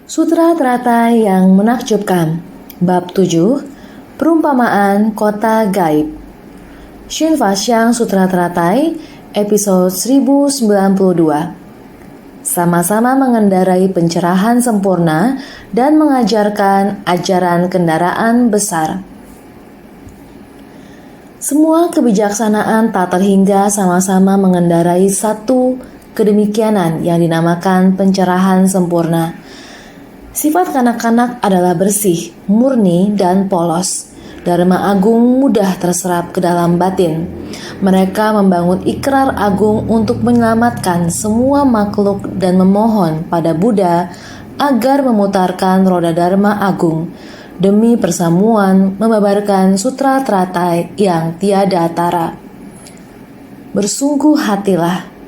Sutra Teratai yang Menakjubkan. Bab 7. Perumpamaan Kota Gaib. Shin Faxiang Sutra Teratai, episode 1092. Sama-sama mengendarai pencerahan sempurna dan mengajarkan ajaran kendaraan besar. Semua kebijaksanaan tak terhingga sama-sama mengendarai satu kedemikianan yang dinamakan pencerahan sempurna. Sifat kanak-kanak adalah bersih, murni, dan polos. Dharma agung mudah terserap ke dalam batin. Mereka membangun ikrar agung untuk menyelamatkan semua makhluk dan memohon pada Buddha agar memutarkan roda Dharma agung demi persamuan membabarkan sutra teratai yang tiada tara. Bersungguh hatilah.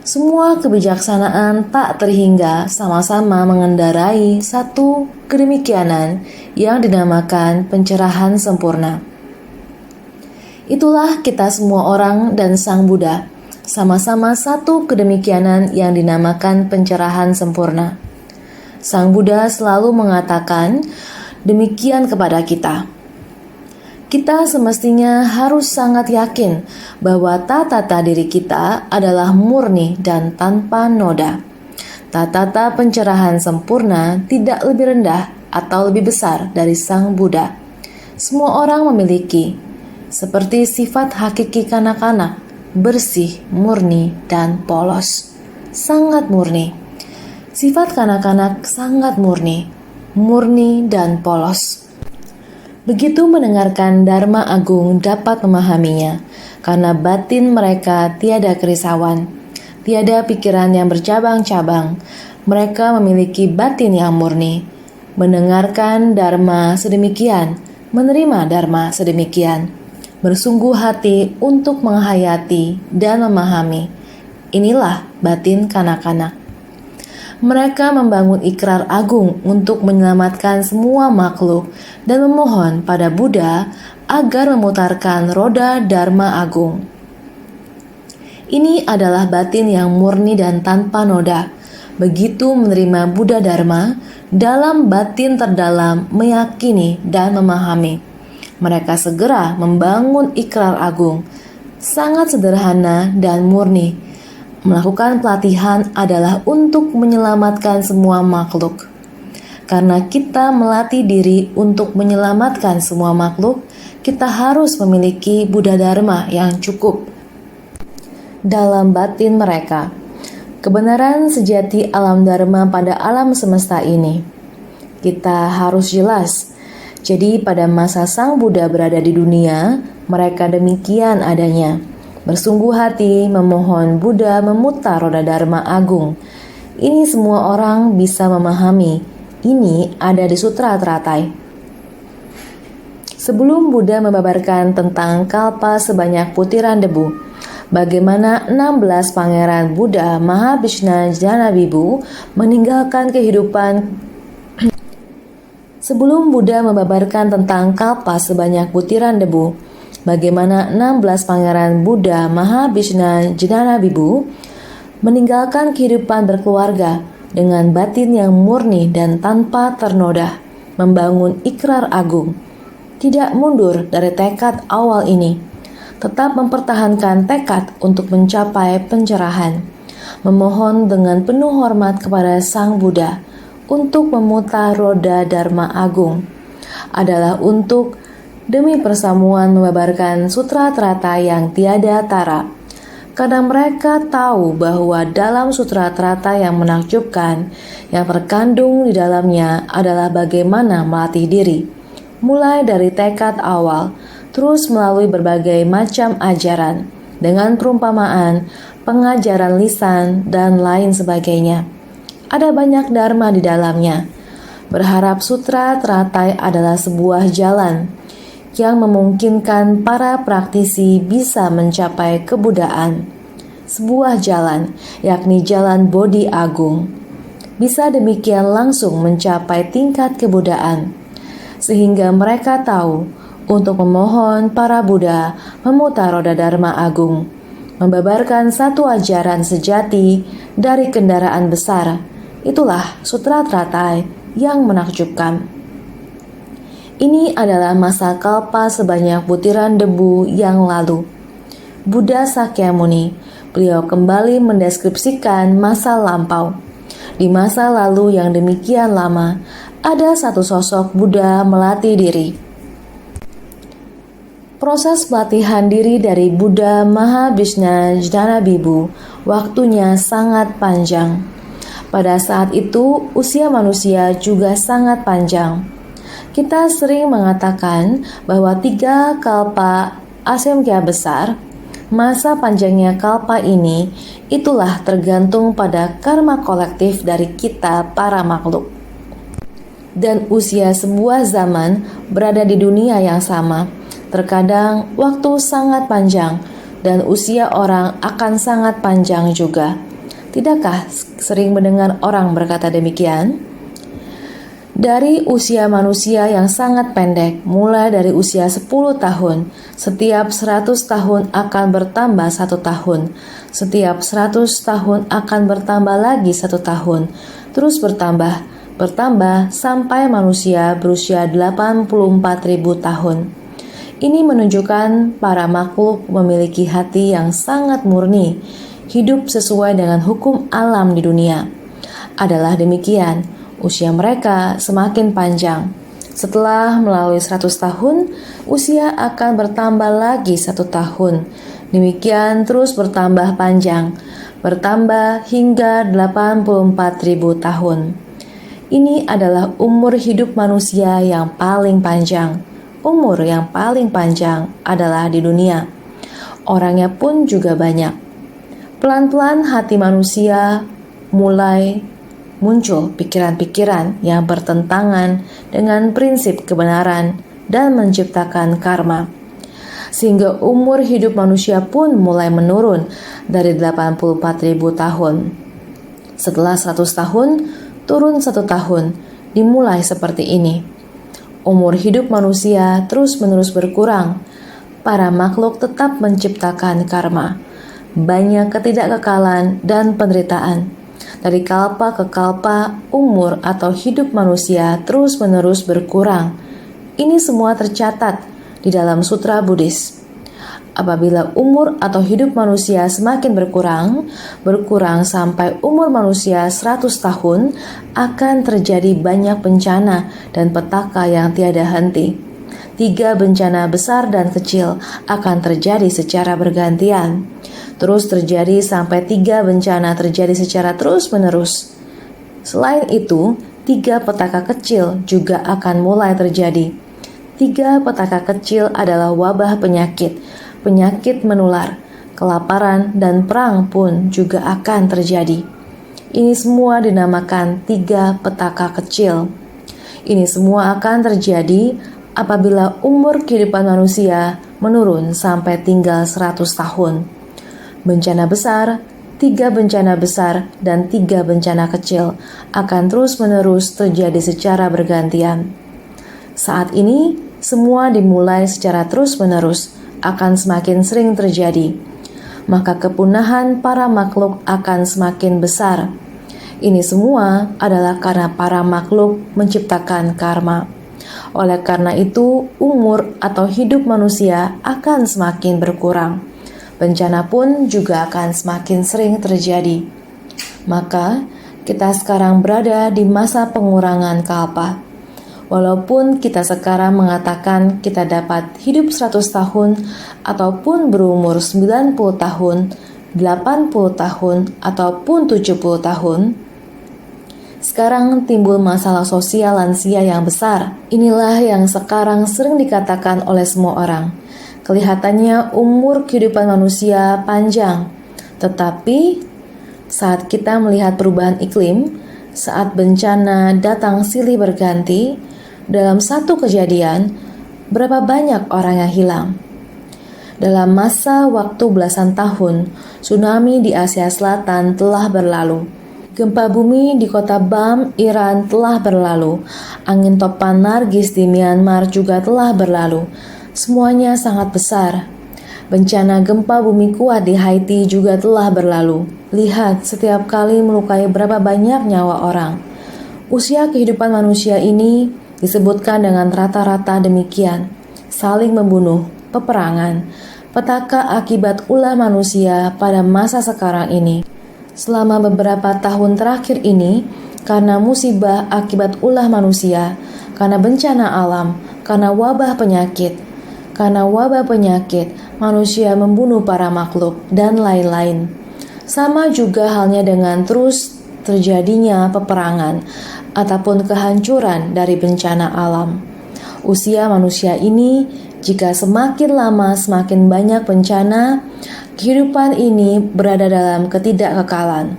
Semua kebijaksanaan tak terhingga sama-sama mengendarai satu kedemikianan yang dinamakan pencerahan sempurna. Itulah kita semua orang dan Sang Buddha, sama-sama satu kedemikianan yang dinamakan pencerahan sempurna. Sang Buddha selalu mengatakan demikian kepada kita. Kita semestinya harus sangat yakin bahwa tata diri kita adalah murni dan tanpa noda. Tata pencerahan sempurna tidak lebih rendah atau lebih besar dari Sang Buddha. Semua orang memiliki, seperti sifat hakiki kanak-kanak, bersih, murni, dan polos. Sangat murni. Sifat kanak-kanak sangat murni, murni dan polos. Begitu mendengarkan Dharma Agung dapat memahaminya, karena batin mereka tiada kerisauan, tiada pikiran yang bercabang-cabang. Mereka memiliki batin yang murni. Mendengarkan Dharma sedemikian, menerima Dharma sedemikian, bersungguh hati untuk menghayati dan memahami. Inilah batin kanak-kanak. Mereka membangun ikrar agung untuk menyelamatkan semua makhluk dan memohon pada Buddha agar memutarkan roda Dharma agung. Ini adalah batin yang murni dan tanpa noda. Begitu menerima Buddha Dharma, dalam batin terdalam meyakini dan memahami. Mereka segera membangun ikrar agung, sangat sederhana dan murni. Melakukan pelatihan adalah untuk menyelamatkan semua makhluk. Karena kita melatih diri untuk menyelamatkan semua makhluk, kita harus memiliki Buddha Dharma yang cukup dalam batin mereka. Kebenaran sejati alam Dharma pada alam semesta ini. Kita harus jelas. Jadi pada masa Sang Buddha berada di dunia, mereka demikian adanya. Bersungguh hati memohon Buddha memutar roda Dharma agung. Ini semua orang bisa memahami. Ini ada di Sutra Teratai. Sebelum Buddha membabarkan tentang kalpa sebanyak putiran debu, bagaimana 16 pangeran Buddha Mahavishna Janabibu meninggalkan kehidupan. Sebelum Buddha membabarkan tentang kalpa sebanyak putiran debu, bagaimana 16 pangeran Buddha Mahavishna Janabibu meninggalkan kehidupan berkeluarga dengan batin yang murni dan tanpa ternoda, membangun ikrar agung, tidak mundur dari tekad awal ini, tetap mempertahankan tekad untuk mencapai pencerahan, memohon dengan penuh hormat kepada Sang Buddha untuk memutar roda Dharma agung, adalah untuk demi persamuan membabarkan sutra teratai yang tiada tara. Karena mereka tahu bahwa dalam sutra teratai yang menakjubkan, yang terkandung di dalamnya adalah bagaimana melatih diri, mulai dari tekad awal, terus melalui berbagai macam ajaran, dengan perumpamaan, pengajaran lisan, dan lain sebagainya. Ada banyak dharma di dalamnya. Berharap sutra teratai adalah sebuah jalan yang memungkinkan para praktisi bisa mencapai kebuddhaan. Sebuah jalan, yakni jalan Bodhi Agung, bisa demikian langsung mencapai tingkat kebuddhaan, sehingga mereka tahu untuk memohon para Buddha memutar roda Dharma Agung, membabarkan satu ajaran sejati dari kendaraan besar, Itulah sutra teratai yang menakjubkan. Ini adalah masa kalpa sebanyak butiran debu yang lalu. Buddha Sakyamuni, beliau kembali mendeskripsikan masa lampau. Di masa lalu yang demikian lama, ada satu sosok Buddha melatih diri. Proses pelatihan diri dari Buddha Mahavishna Jnanabibu waktunya sangat panjang. Pada saat itu, usia manusia juga sangat panjang. Kita sering mengatakan bahwa 3 kalpa Asemkhya besar, masa panjangnya kalpa ini, itulah tergantung pada karma kolektif dari kita para makhluk. Dan usia sebuah zaman berada di dunia yang sama. Terkadang waktu sangat panjang dan usia orang akan sangat panjang juga. Tidakkah sering mendengar orang berkata demikian? Dari usia manusia yang sangat pendek, mulai dari usia 10 tahun, setiap 100 tahun akan bertambah 1 tahun. Setiap 100 tahun akan bertambah lagi 1 tahun. Terus bertambah sampai manusia berusia 84.000 tahun. Ini menunjukkan para makhluk memiliki hati yang sangat murni, hidup sesuai dengan hukum alam di dunia. Adalah demikian, usia mereka semakin panjang. Setelah melalui 100 tahun, usia akan bertambah lagi 1 tahun. Demikian terus bertambah panjang, bertambah hingga 84.000 tahun. Ini adalah umur hidup manusia yang paling panjang. Umur yang paling panjang adalah di dunia. Orangnya pun juga banyak. Pelan-pelan hati manusia mulai muncul pikiran-pikiran yang bertentangan dengan prinsip kebenaran dan menciptakan karma. Sehingga umur hidup manusia pun mulai menurun dari 84.000 tahun. Setelah 100 tahun, turun 1 tahun, dimulai seperti ini. Umur hidup manusia terus-menerus berkurang. Para makhluk tetap menciptakan karma. Banyak ketidakkekalan dan penderitaan. Dari kalpa ke kalpa, umur atau hidup manusia terus-menerus berkurang. Ini semua tercatat di dalam sutra Buddhis. Apabila umur atau hidup manusia semakin berkurang sampai umur manusia 100 tahun, akan terjadi banyak bencana dan petaka yang tiada henti. 3 bencana besar dan kecil akan terjadi secara bergantian. Terus terjadi sampai 3 bencana terjadi secara terus-menerus. Selain itu, 3 petaka kecil juga akan mulai terjadi. 3 petaka kecil adalah wabah penyakit menular, kelaparan, dan perang pun juga akan terjadi. Ini semua dinamakan 3 petaka kecil. Ini semua akan terjadi apabila umur kehidupan manusia menurun sampai tinggal 100 tahun. Bencana besar, 3 bencana besar, dan 3 bencana kecil akan terus-menerus terjadi secara bergantian. Saat ini, semua dimulai secara terus-menerus, akan semakin sering terjadi, maka kepunahan para makhluk akan semakin besar. Ini semua adalah karena para makhluk menciptakan karma. Oleh karena itu, umur atau hidup manusia akan semakin berkurang. Bencana pun juga akan semakin sering terjadi. Maka, kita sekarang berada di masa pengurangan kalpa. Walaupun kita sekarang mengatakan kita dapat hidup 100 tahun ataupun berumur 90 tahun, 80 tahun, ataupun 70 tahun, sekarang timbul masalah sosial lansia yang besar. Inilah yang sekarang sering dikatakan oleh semua orang. Kelihatannya umur kehidupan manusia panjang, tetapi saat kita melihat perubahan iklim, saat bencana datang silih berganti, dalam satu kejadian, berapa banyak orang yang hilang? Dalam masa waktu belasan tahun, tsunami di Asia Selatan telah berlalu. Gempa bumi di kota Bam, Iran telah berlalu. Angin topan Nargis di Myanmar juga telah berlalu. Semuanya sangat besar. Bencana gempa bumi kuat di Haiti juga telah berlalu. Lihat, setiap kali melukai berapa banyak nyawa orang. Usia kehidupan manusia ini disebutkan dengan rata-rata demikian. Saling membunuh, peperangan, petaka akibat ulah manusia pada masa sekarang ini. Selama beberapa tahun terakhir ini, karena musibah akibat ulah manusia, karena bencana alam, karena wabah penyakit, manusia membunuh para makhluk, dan lain-lain. Sama juga halnya dengan terus terjadinya peperangan ataupun kehancuran dari bencana alam. Usia manusia ini, jika semakin lama semakin banyak bencana, kehidupan ini berada dalam ketidakkekalan.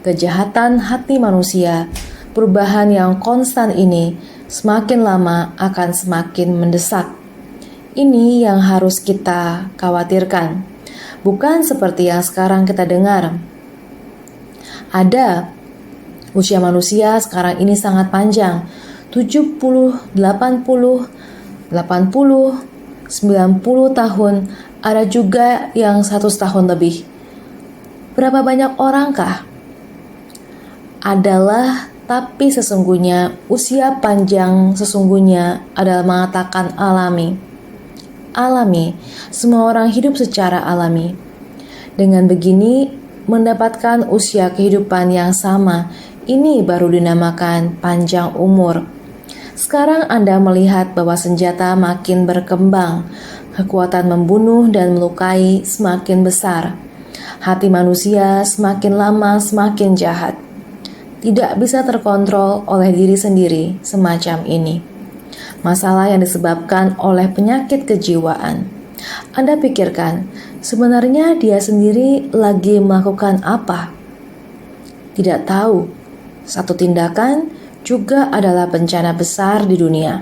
Kejahatan hati manusia, perubahan yang konstan ini, semakin lama akan semakin mendesak. Ini yang harus kita khawatirkan, bukan seperti yang sekarang kita dengar. Ada usia manusia sekarang ini sangat panjang, 70, 80, 90 tahun, ada juga yang 100 tahun lebih. Berapa banyak orangkah? Tapi sesungguhnya usia panjang sesungguhnya adalah mengatakan alami. Semua orang hidup secara alami. Dengan begini, mendapatkan usia kehidupan yang sama, ini baru dinamakan panjang umur. Sekarang Anda melihat bahwa senjata makin berkembang, kekuatan membunuh dan melukai semakin besar. Hati manusia semakin lama semakin jahat. Tidak bisa terkontrol oleh diri sendiri semacam ini. Masalah yang disebabkan oleh penyakit kejiwaan. Anda pikirkan, sebenarnya dia sendiri lagi melakukan apa? Tidak tahu. Satu tindakan juga adalah bencana besar di dunia.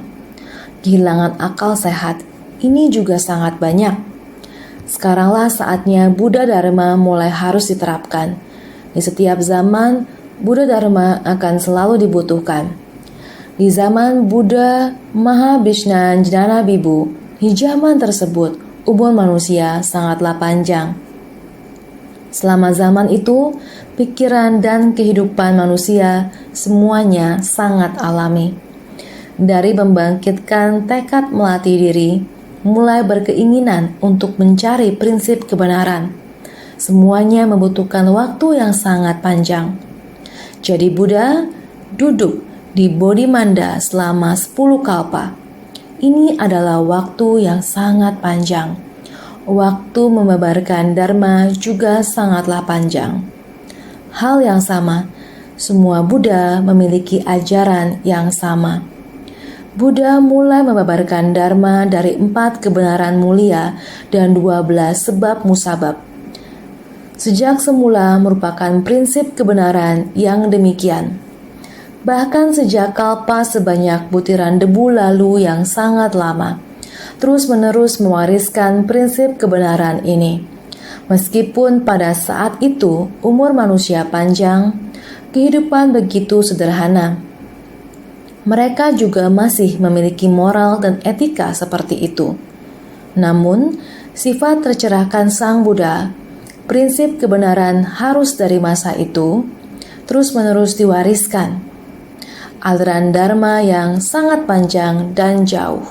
Kehilangan akal sehat ini juga sangat banyak. Sekaranglah saatnya Buddha Dharma mulai harus diterapkan. Di setiap zaman, Buddha Dharma akan selalu dibutuhkan. Di zaman Buddha Mahabhishna Jnana Bibu, di zaman tersebut, umur manusia sangatlah panjang. Selama zaman itu, pikiran dan kehidupan manusia semuanya sangat alami. Dari membangkitkan tekad melatih diri, mulai berkeinginan untuk mencari prinsip kebenaran. Semuanya membutuhkan waktu yang sangat panjang. Jadi Buddha duduk di Bodhimanda selama 10 kalpa. Ini adalah waktu yang sangat panjang. Waktu membabarkan Dharma juga sangatlah panjang. Hal yang sama, semua Buddha memiliki ajaran yang sama. Buddha mulai membabarkan Dharma dari 4 kebenaran mulia dan 12 sebab musabab. Sejak semula merupakan prinsip kebenaran yang demikian. Bahkan sejak kalpa sebanyak butiran debu lalu yang sangat lama, terus-menerus mewariskan prinsip kebenaran ini. Meskipun pada saat itu umur manusia panjang, kehidupan begitu sederhana. Mereka juga masih memiliki moral dan etika seperti itu. Namun, sifat tercerahkan Sang Buddha, prinsip kebenaran harus dari masa itu, terus-menerus diwariskan. Aliran Dharma yang sangat panjang dan jauh.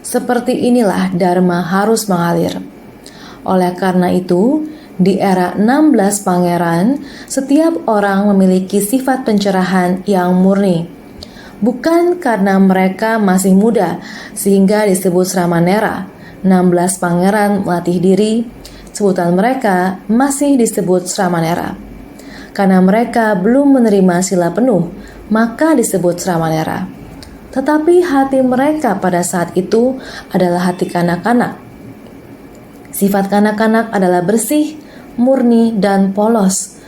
Seperti inilah Dharma harus mengalir. Oleh karena itu, di era 16 pangeran, setiap orang memiliki sifat pencerahan yang murni. Bukan karena mereka masih muda, sehingga disebut Sramanera. 16 pangeran melatih diri, sebutan mereka masih disebut Sramanera. Karena mereka belum menerima sila penuh, maka disebut Sramanera. Tetapi hati mereka pada saat itu adalah hati kanak-kanak. Sifat kanak-kanak adalah bersih, murni, dan polos,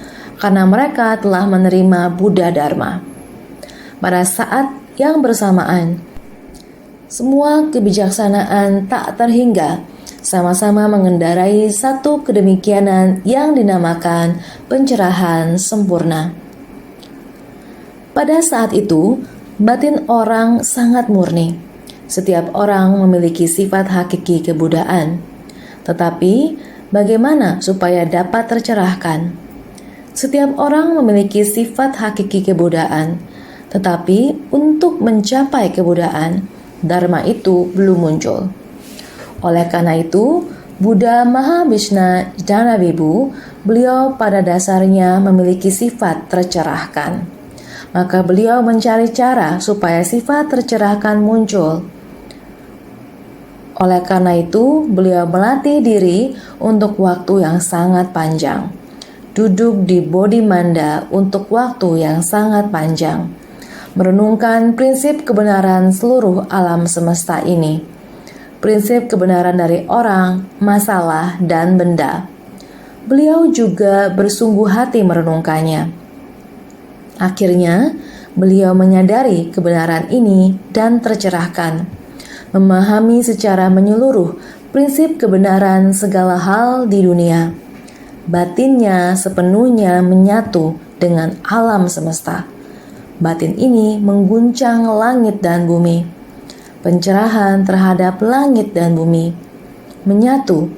karena mereka telah menerima Buddha Dharma. Pada saat yang bersamaan, semua kebijaksanaan tak terhingga sama-sama mengendarai satu kedemikianan yang dinamakan pencerahan sempurna. Pada saat itu, batin orang sangat murni. Setiap orang memiliki sifat hakiki kebudaan. Tetapi, bagaimana supaya dapat tercerahkan? Setiap orang memiliki sifat hakiki kebudaan, tetapi untuk mencapai kebudaan, Dharma itu belum muncul. Oleh karena itu, Buddha Mahavishna Janavibu, beliau pada dasarnya memiliki sifat tercerahkan. Maka beliau mencari cara supaya sifat tercerahkan muncul. Oleh karena itu, beliau melatih diri untuk waktu yang sangat panjang. Duduk di Bodhimanda untuk waktu yang sangat panjang. Merenungkan prinsip kebenaran seluruh alam semesta ini. Prinsip kebenaran dari orang, masalah, dan benda. Beliau juga bersungguh hati merenungkannya. Akhirnya, beliau menyadari kebenaran ini dan tercerahkan, memahami secara menyeluruh prinsip kebenaran segala hal di dunia. Batinnya sepenuhnya menyatu dengan alam semesta. Batin ini mengguncang langit dan bumi. Pencerahan terhadap langit dan bumi menyatu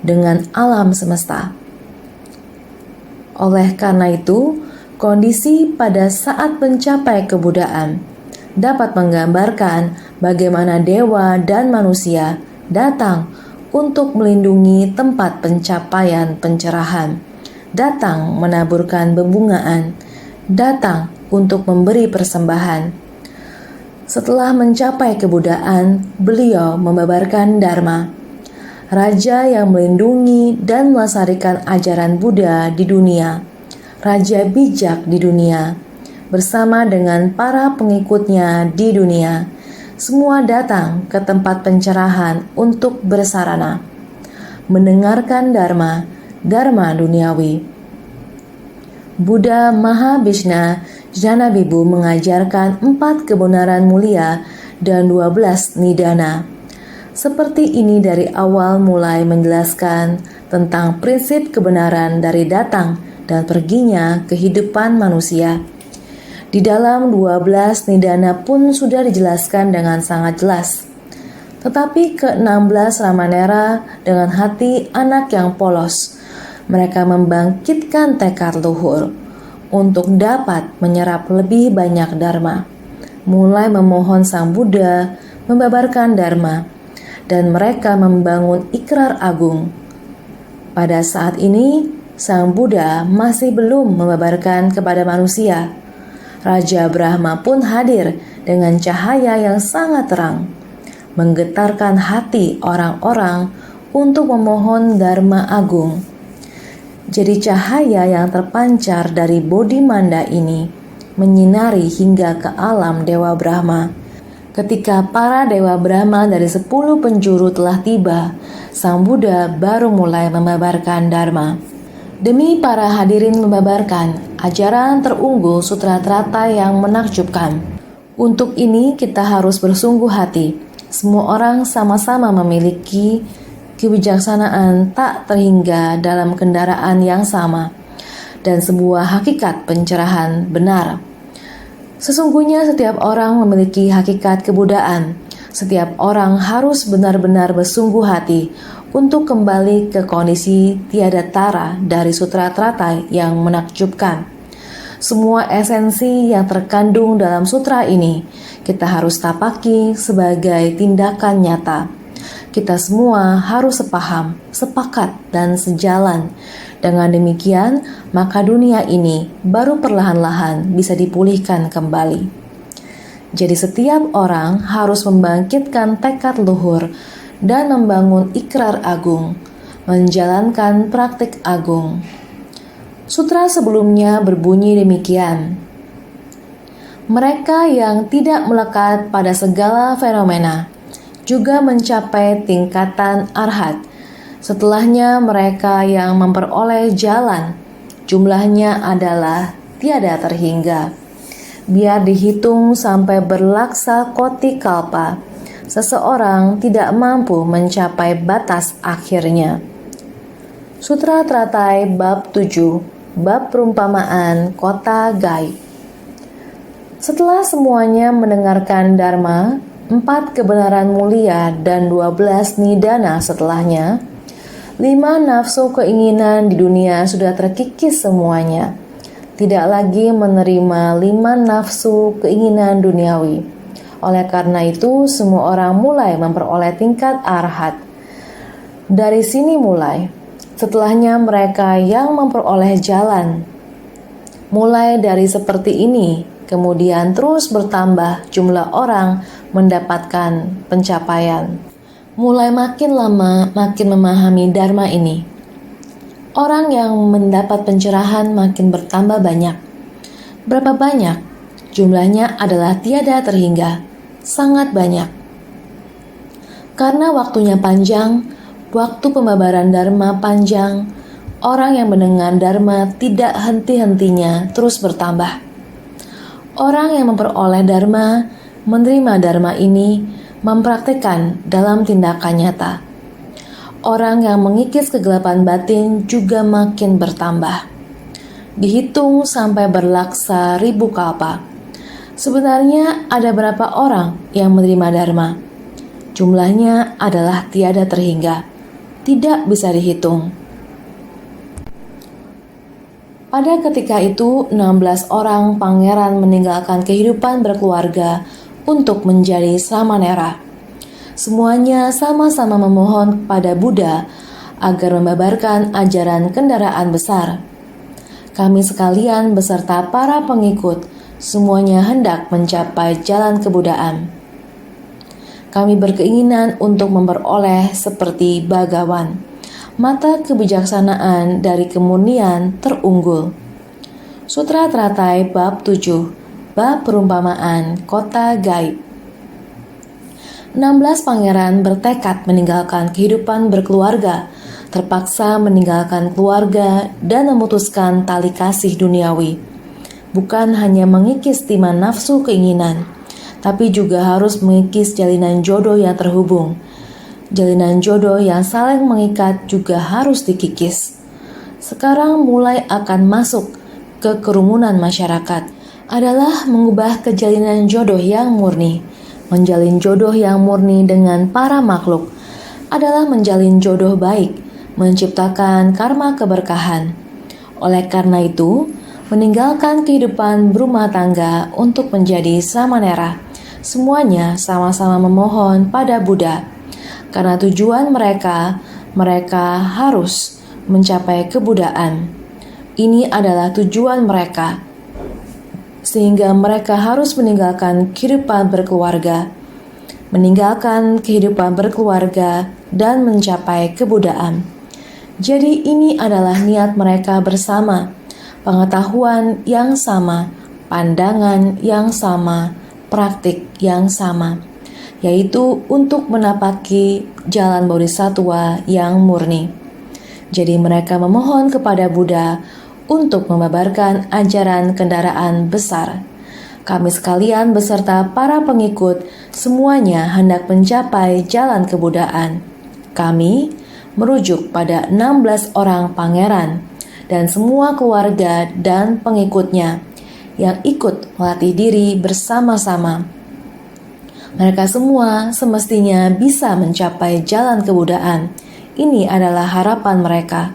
dengan alam semesta. Oleh karena itu, kondisi pada saat mencapai kebudaan dapat menggambarkan bagaimana dewa dan manusia datang untuk melindungi tempat pencapaian pencerahan, datang menaburkan bebungaan, datang untuk memberi persembahan. Setelah mencapai kebudaan, beliau membabarkan Dharma. Raja yang melindungi dan melestarikan ajaran Buddha di dunia, raja bijak di dunia, bersama dengan para pengikutnya di dunia, semua datang ke tempat pencerahan untuk bersarana, mendengarkan Dharma, Dharma duniawi. Buddha Mahavishna Janavibu mengajarkan 4 kebenaran mulia dan 12 nidana. Seperti ini dari awal mulai menjelaskan tentang prinsip kebenaran dari datang dan perginya kehidupan manusia. Di dalam 12 nidana pun sudah dijelaskan dengan sangat jelas. Tetapi ke-16 Ramanera dengan hati anak yang polos, mereka membangkitkan tekad luhur untuk dapat menyerap lebih banyak Dharma, mulai memohon Sang Buddha membabarkan Dharma, dan mereka membangun ikrar agung. Pada saat ini, Sang Buddha masih belum membabarkan kepada manusia. Raja Brahma pun hadir dengan cahaya yang sangat terang, menggetarkan hati orang-orang untuk memohon Dharma agung. Jadi cahaya yang terpancar dari Bodhimanda ini menyinari hingga ke alam Dewa Brahma. Ketika para Dewa Brahma dari 10 penjuru telah tiba, Sang Buddha baru mulai membabarkan Dharma. Demi para hadirin membabarkan ajaran terunggul Sutra Trata yang menakjubkan. Untuk ini kita harus bersungguh hati. Semua orang sama-sama memiliki kebijaksanaan tak terhingga dalam kendaraan yang sama, dan sebuah hakikat pencerahan benar. Sesungguhnya setiap orang memiliki hakikat kebudaan. Setiap orang harus benar-benar bersungguh hati untuk kembali ke kondisi tiada tara dari Sutra Trata yang menakjubkan. Semua esensi yang terkandung dalam sutra ini kita harus tapaki sebagai tindakan nyata. Kita semua harus sepaham, sepakat, dan sejalan. Dengan demikian, maka dunia ini baru perlahan-lahan bisa dipulihkan kembali. Jadi setiap orang harus membangkitkan tekad luhur dan membangun ikrar agung, menjalankan praktik agung. Sutra sebelumnya berbunyi demikian. Mereka yang tidak melekat pada segala fenomena juga mencapai tingkatan arhat. Setelahnya mereka yang memperoleh jalan, jumlahnya adalah tiada terhingga. Biar dihitung sampai berlaksa koti kalpa, seseorang tidak mampu mencapai batas akhirnya. Sutra Tratai Bab 7, Bab Perumpamaan Kota Gaib. Setelah semuanya mendengarkan Dharma, 4 kebenaran mulia dan 12 nidana setelahnya, 5 nafsu keinginan di dunia sudah terkikis semuanya. Tidak lagi menerima 5 nafsu keinginan duniawi. Oleh karena itu, semua orang mulai memperoleh tingkat arhat. Dari sini mulai, setelahnya mereka yang memperoleh jalan. Mulai dari seperti ini, kemudian terus bertambah jumlah orang mendapatkan pencapaian. Mulai makin lama makin memahami dharma ini. Orang yang mendapat pencerahan makin bertambah banyak. Berapa banyak? Jumlahnya adalah tiada terhingga, sangat banyak. Karena waktunya panjang, waktu pembabaran dharma panjang, orang yang mendengar dharma tidak henti-hentinya terus bertambah. Orang yang memperoleh dharma, menerima dharma ini, mempraktikkan dalam tindakan nyata. Orang yang mengikis kegelapan batin juga makin bertambah. Dihitung sampai berlaksa ribu kalpa. Sebenarnya ada berapa orang yang menerima dharma? Jumlahnya adalah tiada terhingga, tidak bisa dihitung. Pada ketika itu, 16 orang pangeran meninggalkan kehidupan berkeluarga untuk menjadi samanera. Semuanya sama-sama memohon kepada Buddha agar membabarkan ajaran kendaraan besar. Kami sekalian beserta para pengikut semuanya hendak mencapai jalan kebudaan. Kami berkeinginan untuk memperoleh seperti Bhagawan, mata kebijaksanaan dari kemurnian terunggul. Sutra Teratai Bab 7, Bab Perumpamaan Kota Gaib. 16 pangeran bertekad meninggalkan kehidupan berkeluarga, terpaksa meninggalkan keluarga dan memutuskan tali kasih duniawi. Bukan hanya mengikis 5 nafsu keinginan, tapi juga harus mengikis jalinan jodoh yang terhubung. Jalinan jodoh yang saling mengikat juga harus dikikis. Sekarang mulai akan masuk ke kerumunan masyarakat adalah mengubah kejalinan jodoh yang murni. Menjalin jodoh yang murni dengan para makhluk adalah menjalin jodoh baik, menciptakan karma keberkahan. Oleh karena itu, meninggalkan kehidupan berumah tangga untuk menjadi samanera, semuanya sama-sama memohon pada Buddha. Karena tujuan mereka harus mencapai kebudaan. Ini adalah tujuan mereka, sehingga mereka harus meninggalkan kehidupan berkeluarga, dan mencapai kebudaan. Jadi ini adalah niat mereka bersama, pengetahuan yang sama, pandangan yang sama, praktik yang sama, yaitu untuk menapaki jalan bodhisattva yang murni. Jadi mereka memohon kepada Buddha untuk membabarkan ajaran kendaraan besar. Kami sekalian beserta para pengikut semuanya hendak mencapai jalan kebudaan. Kami merujuk pada 16 orang pangeran dan semua keluarga dan pengikutnya yang ikut melatih diri bersama-sama. Mereka semua semestinya bisa mencapai jalan kebudaan. Ini adalah harapan mereka.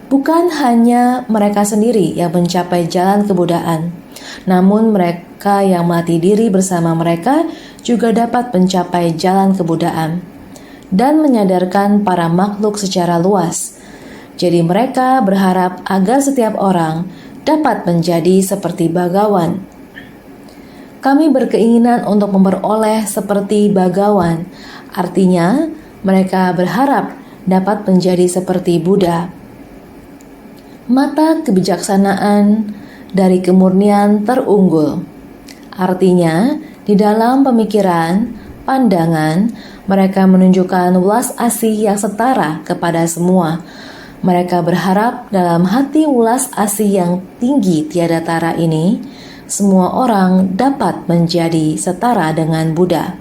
Bukan hanya mereka sendiri yang mencapai jalan kebudaan, namun mereka yang melatih diri bersama mereka juga dapat mencapai jalan kebudaan dan menyadarkan para makhluk secara luas. Jadi mereka berharap agar setiap orang dapat menjadi seperti Bhagawan. Kami berkeinginan untuk memperoleh seperti Bhagawan, artinya mereka berharap dapat menjadi seperti Buddha. Mata kebijaksanaan dari kemurnian terunggul. Artinya, di dalam pemikiran, pandangan, mereka menunjukkan welas asih yang setara kepada semua. Mereka berharap dalam hati welas asih yang tinggi tiada tara ini, semua orang dapat menjadi setara dengan Buddha.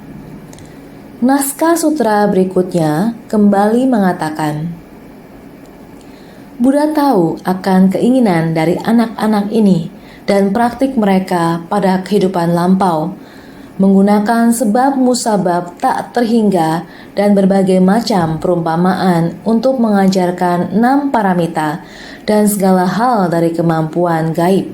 Naskah sutra berikutnya kembali mengatakan, Buddha tahu akan keinginan dari anak-anak ini dan praktik mereka pada kehidupan lampau. menggunakan sebab musabab tak terhingga dan berbagai macam perumpamaan untuk mengajarkan 6 paramita dan segala hal dari kemampuan gaib.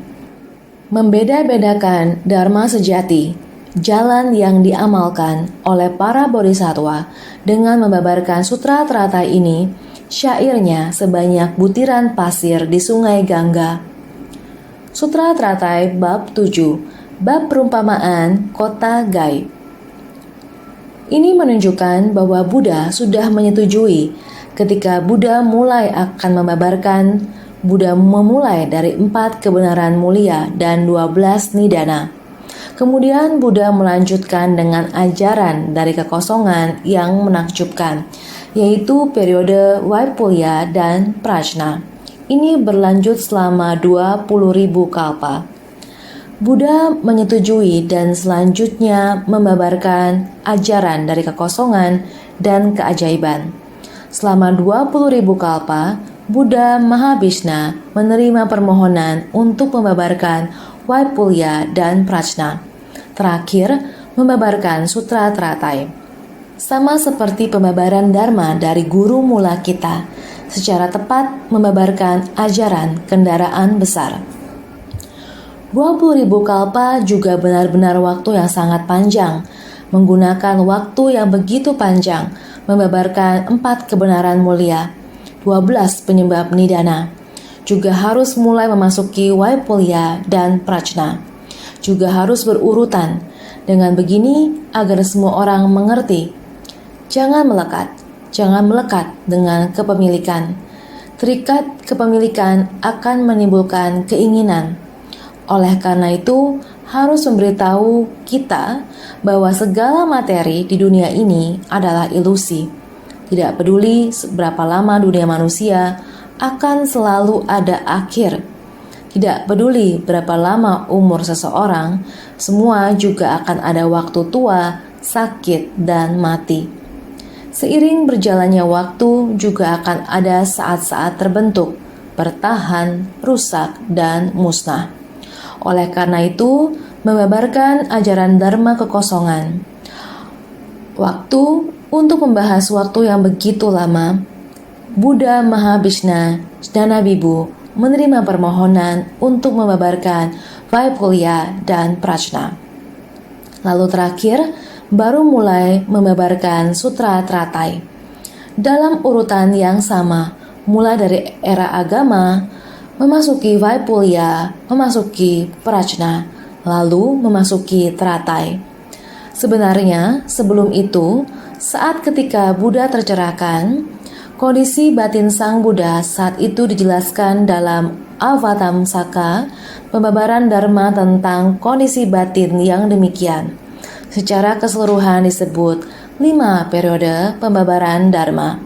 Membeda-bedakan dharma sejati, jalan yang diamalkan oleh para bodhisattva dengan membabarkan sutra teratai ini, syairnya sebanyak butiran pasir di sungai Gangga. Sutra Teratai Bab 7, Bab Perumpamaan Kota Gaib. Ini menunjukkan bahwa Buddha sudah menyetujui ketika Buddha memulai dari 4 kebenaran mulia dan 12 nidana. Kemudian Buddha melanjutkan dengan ajaran dari kekosongan yang menakjubkan, yaitu periode Vaipulya dan Prajna. Ini berlanjut selama 20.000 kalpa. Buddha menyetujui dan selanjutnya membabarkan ajaran dari kekosongan dan keajaiban. Selama 20.000 kalpa, Buddha Mahabhishna menerima permohonan untuk membabarkan Vaipulya dan Prajna. Terakhir, membabarkan Sutra Teratai. Sama seperti pembabaran Dharma dari guru mula kita, secara tepat membabarkan ajaran kendaraan besar. 20.000 kalpa juga benar-benar waktu yang sangat panjang, menggunakan waktu yang begitu panjang, membabarkan 4 kebenaran mulia, 12 penyebab nidana, juga harus mulai memasuki Vaipulya dan Prajna, juga harus berurutan. Dengan begini, agar semua orang mengerti, jangan melekat dengan kepemilikan. Terikat kepemilikan akan menimbulkan keinginan. Oleh karena itu, harus memberitahu kita bahwa segala materi di dunia ini adalah ilusi. Tidak peduli seberapa lama dunia manusia, akan selalu ada akhir. Tidak peduli berapa lama umur seseorang, semua juga akan ada waktu tua, sakit, dan mati. Seiring berjalannya waktu juga akan ada saat-saat terbentuk, bertahan, rusak, dan musnah. Oleh karena itu, membabarkan ajaran Dharma kekosongan. Waktu untuk membahas waktu yang begitu lama, Buddha Mahabhishna Jnanabibu menerima permohonan untuk membabarkan Vaipulya dan Prajna. Lalu terakhir, baru mulai membabarkan Sutra Teratai. Dalam urutan yang sama, mulai dari era agama, memasuki Vaipulya, memasuki Prajna, lalu memasuki Teratai. Sebenarnya, sebelum itu, saat ketika Buddha tercerahkan, kondisi batin Sang Buddha saat itu dijelaskan dalam Avatamsaka, pembabaran Dharma tentang kondisi batin yang demikian. Secara keseluruhan disebut 5 periode pembabaran Dharma.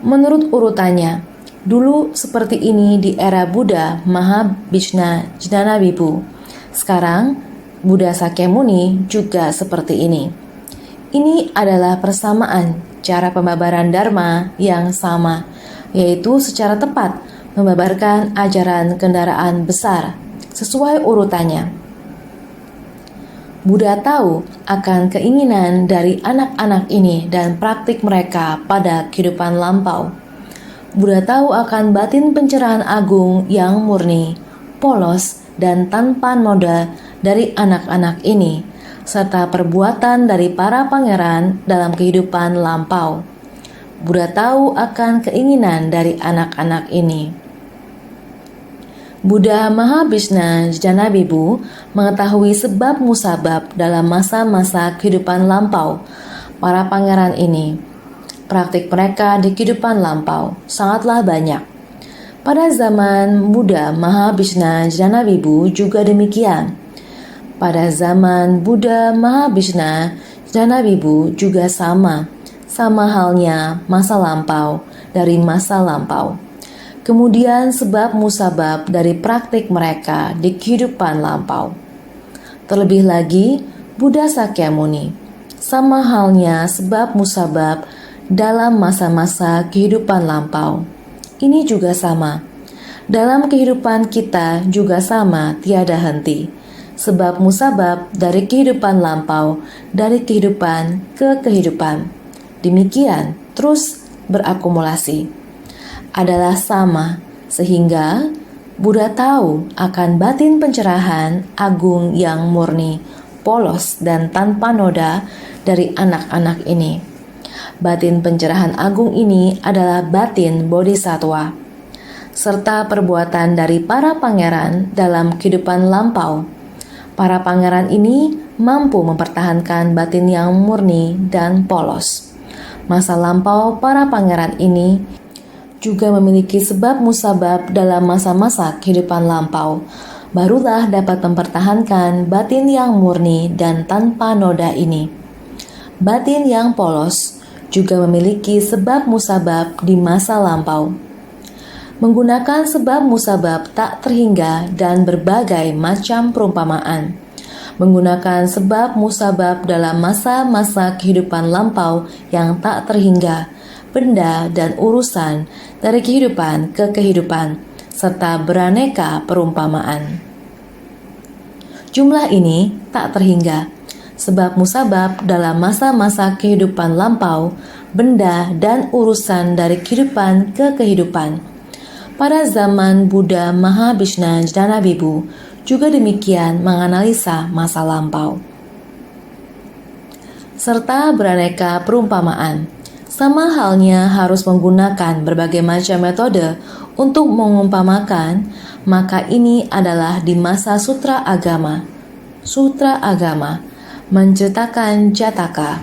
Menurut urutannya, dulu seperti ini di era Buddha Mahabhishna Jnanabibu. Sekarang Buddha Sakyamuni juga seperti ini. Ini adalah persamaan cara pembabaran Dharma yang sama, yaitu secara tepat membabarkan ajaran kendaraan besar sesuai urutannya. Buddha tahu akan keinginan dari anak-anak ini dan praktik mereka pada kehidupan lampau. Buddha tahu akan batin pencerahan agung yang murni, polos, dan tanpa noda dari anak-anak ini, serta perbuatan dari para pangeran dalam kehidupan lampau. Buddha tahu akan keinginan dari anak-anak ini. Buddha Mahabhishna Jnanabibu mengetahui sebab musabab dalam masa-masa kehidupan lampau para pangeran ini. Praktik mereka di kehidupan lampau sangatlah banyak. Pada zaman Buddha Mahabhishna Jnanabibu juga demikian. Pada zaman Buddha Mahabhishna Jnanabibu juga sama halnya masa lampau dari masa lampau. Kemudian sebab musabab dari praktik mereka di kehidupan lampau. Terlebih lagi, Buddha Sakyamuni, sama halnya sebab musabab dalam masa-masa kehidupan lampau. Ini juga sama. Dalam kehidupan kita juga sama, tiada henti. sebab musabab dari kehidupan lampau, dari kehidupan ke kehidupan. Demikian terus berakumulasi. Adalah sama, sehingga Buddha tahu akan batin pencerahan agung yang murni, polos dan tanpa noda dari anak-anak ini. Batin pencerahan agung ini adalah batin bodhisattva, serta perbuatan dari para pangeran dalam kehidupan lampau. Para pangeran ini mampu mempertahankan batin yang murni dan polos. Masa lampau para pangeran ini juga memiliki sebab musabab dalam masa-masa kehidupan lampau, barulah dapat mempertahankan batin yang murni dan tanpa noda ini. Batin yang polos juga memiliki sebab musabab di masa lampau. Menggunakan sebab musabab tak terhingga dan berbagai macam perumpamaan. Menggunakan sebab musabab dalam masa-masa kehidupan lampau yang tak terhingga, benda dan urusan dari kehidupan ke kehidupan, serta beraneka perumpamaan. Jumlah ini tak terhingga, sebab musabab dalam masa-masa kehidupan lampau, benda dan urusan dari kehidupan ke kehidupan. Pada zaman Buddha Mahabhishna Jnanabibu juga demikian menganalisa masa lampau. Serta beraneka perumpamaan. Sama halnya harus menggunakan berbagai macam metode untuk mengumpamakan, maka ini adalah di masa sutra agama. Sutra agama menceritakan Jataka,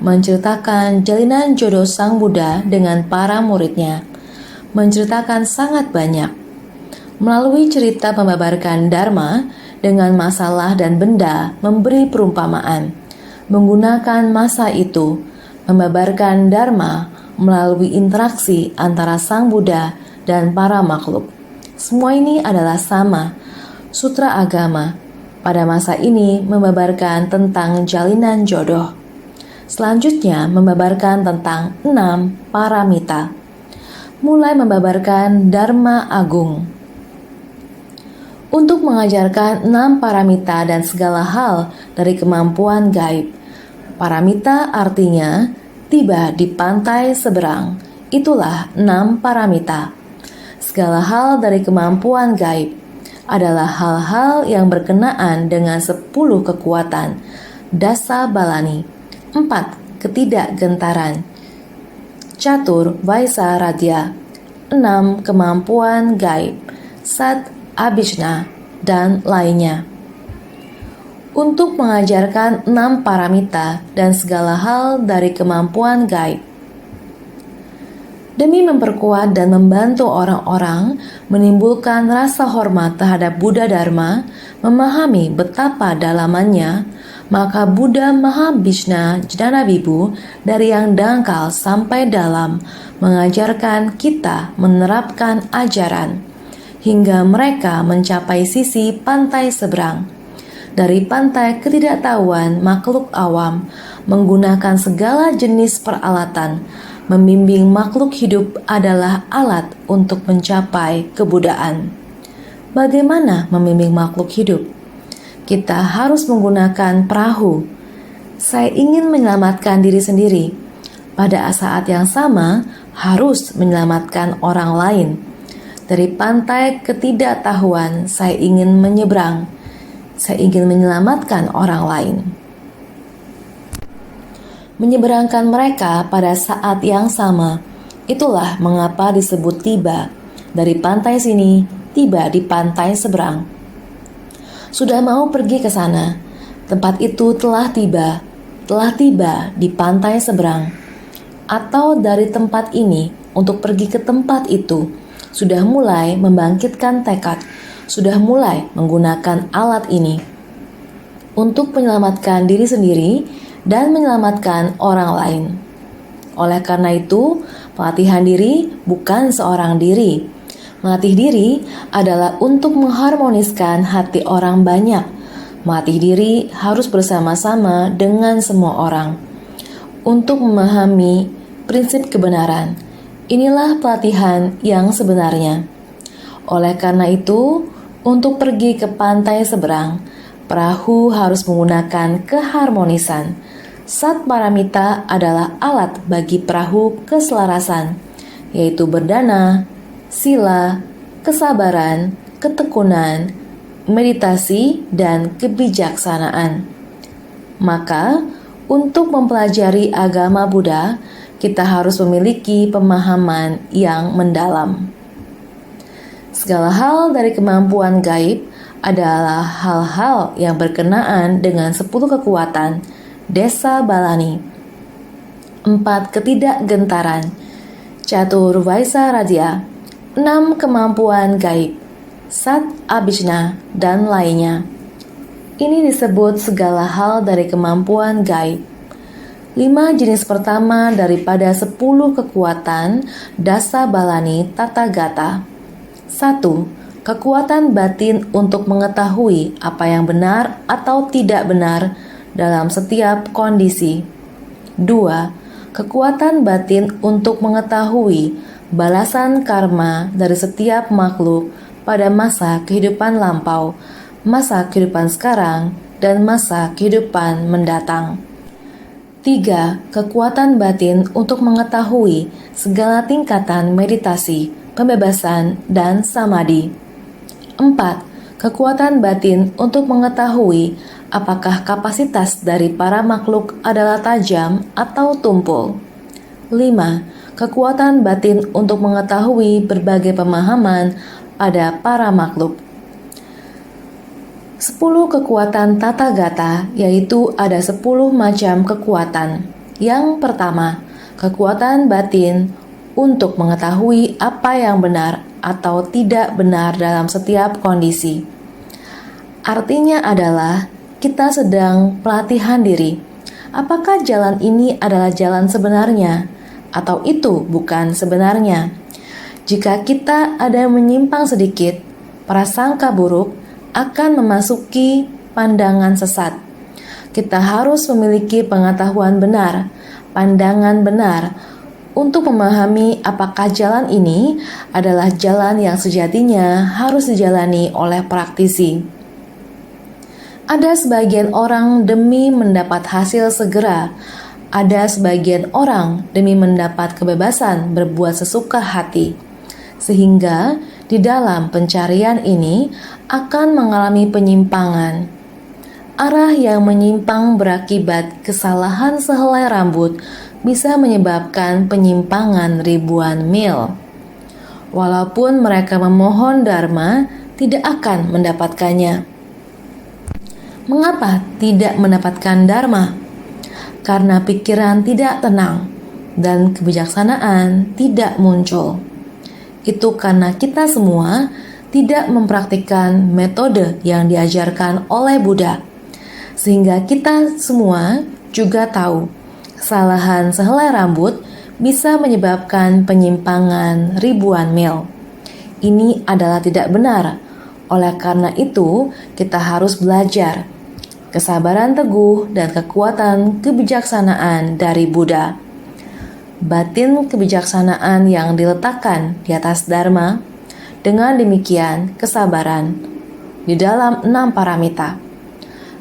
menceritakan jalinan jodoh Sang Buddha dengan para muridnya, menceritakan sangat banyak. Melalui cerita membabarkan Dharma dengan masalah dan benda memberi perumpamaan, menggunakan masa itu, membabarkan Dharma melalui interaksi antara Sang Buddha dan para makhluk. Semua ini adalah sama. Sutra agama pada masa ini membabarkan tentang jalinan jodoh. Selanjutnya membabarkan tentang 6 paramita. Mulai membabarkan Dharma Agung. Untuk mengajarkan 6 paramita dan segala hal dari kemampuan gaib. Paramita artinya tiba di pantai seberang. Itulah 6 paramita. Segala hal dari kemampuan gaib adalah hal-hal yang berkenaan dengan 10 kekuatan, dasa balani, 4 ketidakgentaran, catur vaisa radya, 6 kemampuan gaib, sat abhishna, dan lainnya. Untuk mengajarkan 6 paramita dan segala hal dari kemampuan gaib. Demi memperkuat dan membantu orang-orang menimbulkan rasa hormat terhadap Buddha Dharma, memahami betapa dalamannya, maka Buddha Mahabhishna Jnanabibu dari yang dangkal sampai dalam mengajarkan kita menerapkan ajaran hingga mereka mencapai sisi pantai seberang. Dari pantai ketidaktahuan makhluk awam menggunakan segala jenis peralatan, membimbing makhluk hidup adalah alat untuk mencapai kebudaan. Bagaimana membimbing makhluk hidup? Kita harus menggunakan perahu. Saya ingin menyelamatkan diri sendiri. Pada saat yang sama, harus menyelamatkan orang lain. Dari pantai ketidaktahuan, saya ingin menyeberang. Saya ingin menyelamatkan orang lain. Menyeberangkan mereka pada saat yang sama. Itulah mengapa disebut tiba. Dari pantai sini, tiba di pantai seberang. Sudah mau pergi ke sana. Tempat itu telah tiba di pantai seberang. Atau dari tempat ini untuk pergi ke tempat itu, sudah mulai membangkitkan tekad, sudah mulai menggunakan alat ini untuk menyelamatkan diri sendiri dan menyelamatkan orang lain. Oleh karena itu, pelatihan diri bukan seorang diri. Melatih diri adalah untuk mengharmoniskan hati orang banyak. Melatih diri harus bersama-sama dengan semua orang untuk memahami prinsip kebenaran. Inilah pelatihan yang sebenarnya. Oleh karena itu, untuk pergi ke pantai seberang, Perahu harus menggunakan keharmonisan. Sat paramita adalah alat bagi perahu keselarasan, yaitu berdana, sila, kesabaran, ketekunan, meditasi, dan kebijaksanaan. Maka, untuk mempelajari agama Buddha, kita harus memiliki pemahaman yang mendalam. Segala hal dari kemampuan gaib adalah hal-hal yang berkenaan dengan 10 kekuatan Desa Balani, 4 ketidakgentaran, Catur Vaisa Radya, 6 kemampuan gaib, Sat Abhijna, dan lainnya. Ini disebut segala hal dari kemampuan gaib. 5 jenis pertama daripada 10 kekuatan Dasa Balani Tathagata. 1. Kekuatan batin untuk mengetahui apa yang benar atau tidak benar dalam setiap kondisi. 2. Kekuatan batin untuk mengetahui balasan karma dari setiap makhluk pada masa kehidupan lampau, masa kehidupan sekarang, dan masa kehidupan mendatang. 3. Kekuatan batin untuk mengetahui segala tingkatan meditasi, pembebasan, dan samadhi. 4. Kekuatan batin untuk mengetahui apakah kapasitas dari para makhluk adalah tajam atau tumpul. 5. Kekuatan batin untuk mengetahui berbagai pemahaman pada para makhluk. 10 kekuatan Tathagata, yaitu ada 10 macam kekuatan. Yang pertama, kekuatan batin untuk mengetahui apa yang benar atau tidak benar dalam setiap kondisi. Artinya adalah kita sedang pelatihan diri. Apakah jalan ini adalah jalan sebenarnya atau itu bukan sebenarnya? Jika kita ada menyimpang sedikit, prasangka buruk akan memasuki pandangan sesat. Kita harus memiliki pengetahuan benar, pandangan benar, untuk memahami apakah jalan ini adalah jalan yang sejatinya harus dijalani oleh praktisi. Ada sebagian orang demi mendapat hasil segera, ada sebagian orang demi mendapat kebebasan berbuat sesuka hati, sehingga di dalam pencarian ini akan mengalami penyimpangan. Arah yang menyimpang berakibat kesalahan sehelai rambut bisa menyebabkan penyimpangan ribuan mil. Walaupun mereka memohon dharma, tidak akan mendapatkannya. Mengapa tidak mendapatkan dharma? Karena pikiran tidak tenang dan kebijaksanaan tidak muncul. Itu karena kita semua tidak mempraktikkan metode yang diajarkan oleh Buddha, sehingga kita semua juga tahu kesalahan sehelai rambut bisa menyebabkan penyimpangan ribuan mil. Ini adalah tidak benar. Oleh karena itu, kita harus belajar kesabaran teguh dan kekuatan kebijaksanaan dari Buddha. Batin kebijaksanaan yang diletakkan di atas Dharma, dengan demikian kesabaran di dalam 6 paramita.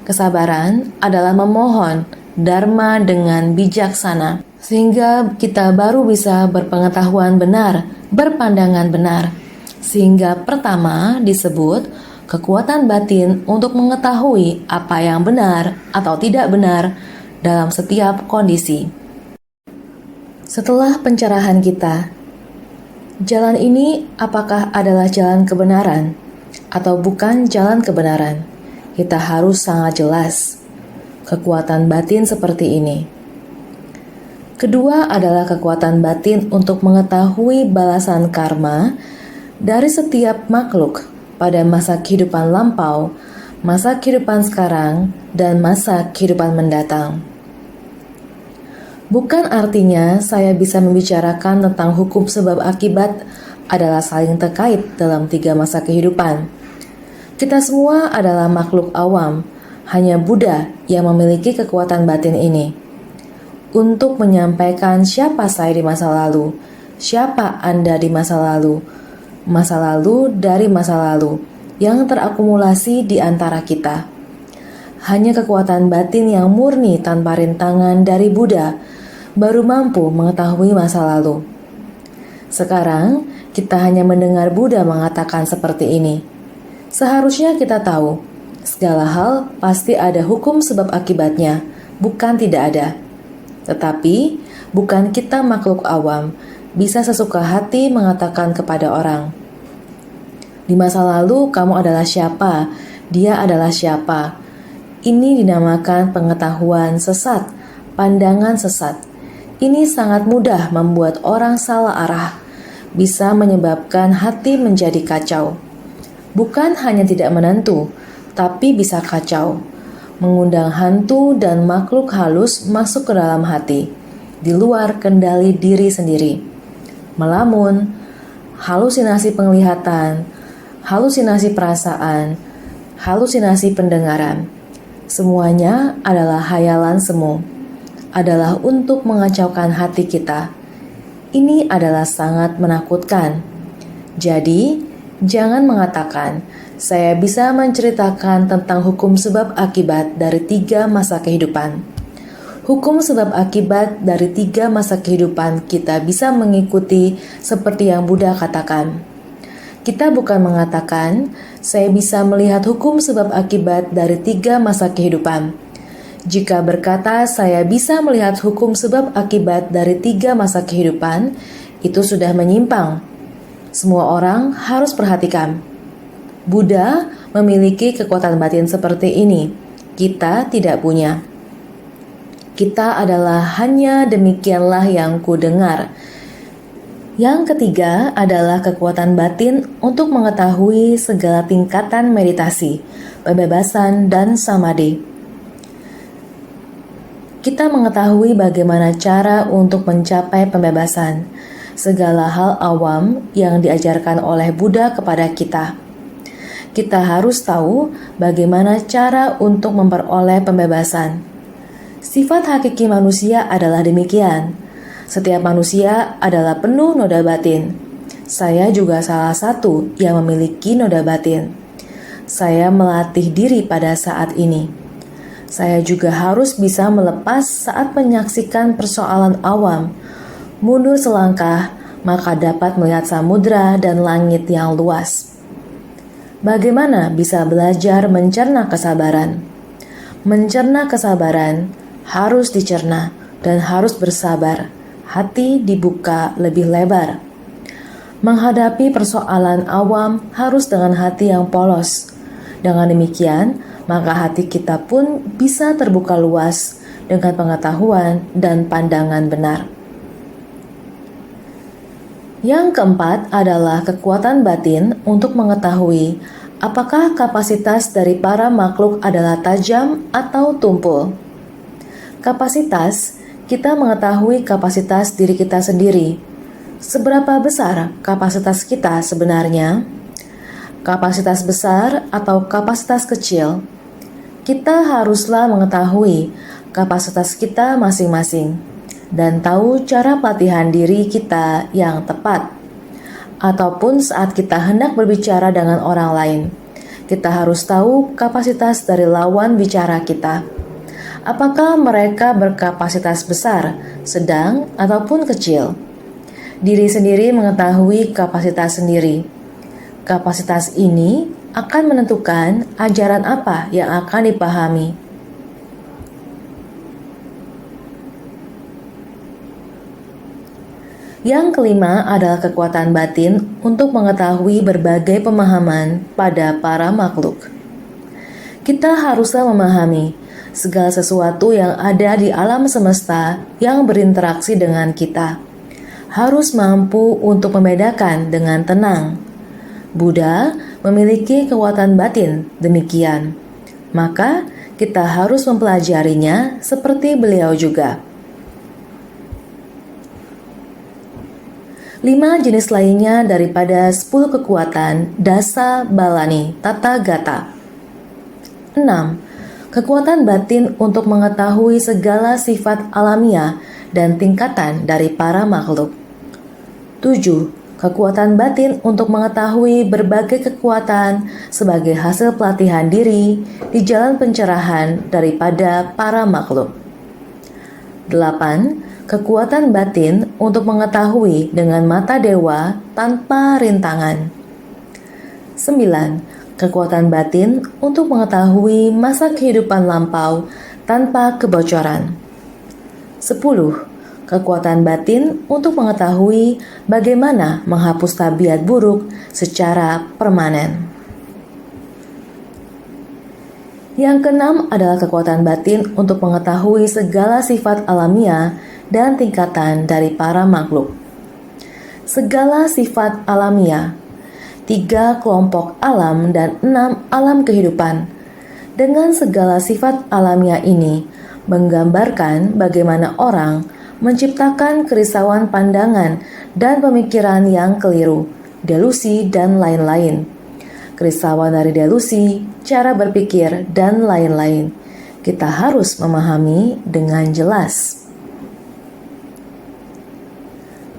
Kesabaran adalah memohon Dharma dengan bijaksana, sehingga kita baru bisa berpengetahuan benar, berpandangan benar. Sehingga pertama disebut kekuatan batin untuk mengetahui apa yang benar atau tidak benar dalam setiap kondisi. Setelah pencerahan kita, jalan ini apakah adalah jalan kebenaran atau bukan jalan kebenaran? Kita harus sangat jelas kekuatan batin seperti ini. Kedua adalah kekuatan batin untuk mengetahui balasan karma dari setiap makhluk pada masa kehidupan lampau, masa kehidupan sekarang, dan masa kehidupan mendatang. Bukan artinya saya bisa membicarakan tentang hukum sebab akibat adalah saling terkait dalam 3 masa kehidupan. Kita semua adalah makhluk awam, hanya Buddha yang memiliki kekuatan batin ini. Untuk menyampaikan siapa saya di masa lalu, siapa Anda di masa lalu dari masa lalu yang terakumulasi di antara kita. Hanya kekuatan batin yang murni tanpa rintangan dari Buddha baru mampu mengetahui masa lalu. Sekarang, kita hanya mendengar Buddha mengatakan seperti ini. Seharusnya kita tahu, segala hal pasti ada hukum sebab akibatnya, bukan tidak ada. Tetapi, bukan kita makhluk awam, bisa sesuka hati mengatakan kepada orang, "Di masa lalu kamu adalah siapa, dia adalah siapa." Ini dinamakan pengetahuan sesat, pandangan sesat. Ini sangat mudah membuat orang salah arah, bisa menyebabkan hati menjadi kacau. Bukan hanya tidak menentu, tapi bisa kacau, mengundang hantu dan makhluk halus masuk ke dalam hati, di luar kendali diri sendiri. Melamun, halusinasi penglihatan, halusinasi perasaan, halusinasi pendengaran. Semuanya adalah hayalan semu, adalah untuk mengacaukan hati kita. Ini adalah sangat menakutkan. Jadi, jangan mengatakan, "Saya bisa menceritakan tentang hukum sebab akibat dari 3 masa kehidupan." Hukum sebab akibat dari 3 masa kehidupan kita bisa mengikuti seperti yang Buddha katakan. Kita bukan mengatakan, "Saya bisa melihat hukum sebab akibat dari 3 masa kehidupan." Jika berkata, "Saya bisa melihat hukum sebab akibat dari 3 masa kehidupan," itu sudah menyimpang. Semua orang harus perhatikan. Buddha memiliki kekuatan batin seperti ini. Kita tidak punya. Kita adalah hanya demikianlah yang ku dengar. Yang ketiga adalah kekuatan batin untuk mengetahui segala tingkatan meditasi, pembebasan, dan samadhi. Kita mengetahui bagaimana cara untuk mencapai pembebasan, segala hal awam yang diajarkan oleh Buddha kepada kita. Kita harus tahu bagaimana cara untuk memperoleh pembebasan. Sifat hakiki manusia adalah demikian. Setiap manusia adalah penuh noda batin. Saya juga salah satu yang memiliki noda batin. Saya melatih diri pada saat ini. Saya juga harus bisa melepas saat menyaksikan persoalan awam. Mundur selangkah, maka dapat melihat samudra dan langit yang luas. Bagaimana bisa belajar mencerna kesabaran? Mencerna kesabaran harus dicerna dan harus bersabar. Hati dibuka lebih lebar. Menghadapi persoalan awam harus dengan hati yang polos. Dengan demikian, maka hati kita pun bisa terbuka luas dengan pengetahuan dan pandangan benar. Yang keempat adalah kekuatan batin untuk mengetahui apakah kapasitas dari para makhluk adalah tajam atau tumpul. Kapasitas, kita mengetahui kapasitas diri kita sendiri. Seberapa besar kapasitas kita sebenarnya? Kapasitas besar atau kapasitas kecil? Kita haruslah mengetahui kapasitas kita masing-masing dan tahu cara pelatihan diri kita yang tepat. Ataupun saat kita hendak berbicara dengan orang lain, kita harus tahu kapasitas dari lawan bicara kita. Apakah mereka berkapasitas besar, sedang, ataupun kecil? Diri sendiri mengetahui kapasitas sendiri. Kapasitas ini akan menentukan ajaran apa yang akan dipahami. Yang kelima adalah kekuatan batin untuk mengetahui berbagai pemahaman pada para makhluk. Kita haruslah memahami segala sesuatu yang ada di alam semesta yang berinteraksi dengan kita. Harus mampu untuk membedakan dengan tenang. Buddha memiliki kekuatan batin demikian. Maka kita harus mempelajarinya seperti beliau juga. 5 jenis lainnya daripada 10 kekuatan Dasa Balani Tata Gata. 6. Kekuatan batin untuk mengetahui segala sifat alamiah dan tingkatan dari para makhluk. 7. kekuatan batin untuk mengetahui berbagai kekuatan sebagai hasil pelatihan diri di jalan pencerahan daripada para makhluk. 8. Kekuatan batin untuk mengetahui dengan mata dewa tanpa rintangan. 9. Kekuatan batin untuk mengetahui masa kehidupan lampau tanpa kebocoran. 10. Kekuatan batin untuk mengetahui bagaimana menghapus tabiat buruk secara permanen. Yang keenam adalah kekuatan batin untuk mengetahui segala sifat alamiah dan tingkatan dari para makhluk. Segala sifat alamiah, 3 kelompok alam dan 6 alam kehidupan. Dengan segala sifat alamiah ini menggambarkan bagaimana orang menciptakan kerisauan pandangan dan pemikiran yang keliru, delusi dan lain-lain. Kerisauan dari delusi, cara berpikir, dan lain-lain. Kita harus memahami dengan jelas.